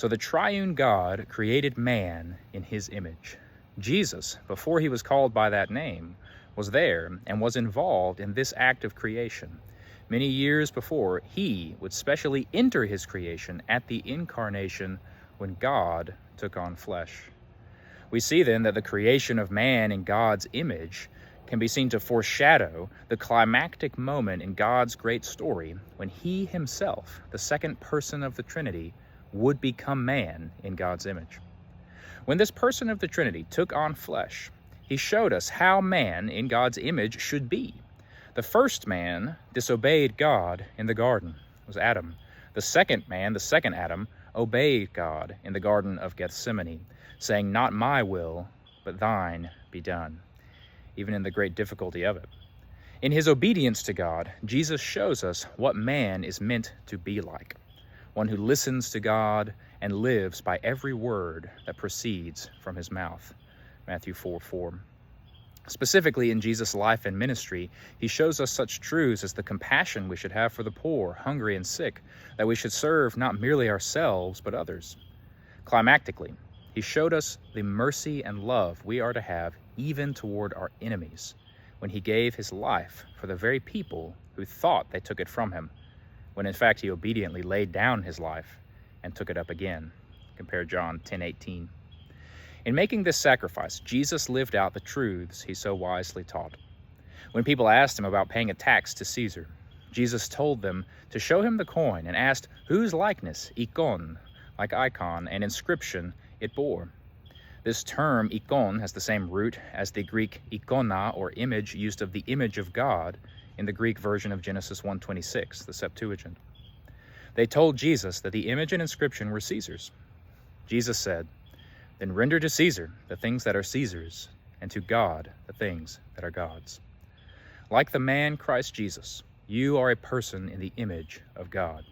So the triune God created man in his image. Jesus, before he was called by that name, was there and was involved in this act of creation. Many years before, he would specially enter his creation at the incarnation when God took on flesh. We see then that the creation of man in God's image can be seen to foreshadow the climactic moment in God's great story when he himself, the second person of the Trinity, would become man in God's image. When this person of the Trinity took on flesh, he showed us how man in God's image should be. The first man disobeyed God in the garden, was Adam. The second man, the second Adam, obeyed God in the Garden of Gethsemane, saying, "Not my will, but thine be done," even in the great difficulty of it. In his obedience to God, Jesus shows us what man is meant to be like, one who listens to God and lives by every word that proceeds from his mouth. Matthew 4:4. Specifically in Jesus' life and ministry, he shows us such truths as the compassion we should have for the poor, hungry, and sick, that we should serve not merely ourselves, but others. Climactically, he showed us the mercy and love we are to have even toward our enemies, when he gave his life for the very people who thought they took it from him, when in fact he obediently laid down his life and took it up again. Compare John 10:18. In making this sacrifice, Jesus lived out the truths he so wisely taught. When people asked him about paying a tax to Caesar, Jesus told them to show him the coin and asked whose likeness, ikon, like icon, and inscription it bore. This term, ikon, has the same root as the Greek ikona, or image, used of the image of God in the Greek version of Genesis 1:26, the Septuagint. They told Jesus that the image and inscription were Caesar's. Jesus said, "Then render to Caesar the things that are Caesar's, and to God the things that are God's." Like the man Christ Jesus, you are a person in the image of God.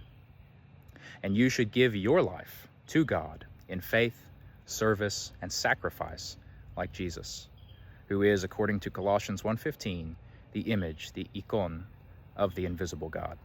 And you should give your life to God in faith, service, and sacrifice like Jesus, who is, according to Colossians 1:15, the image, the ikon, of the invisible God.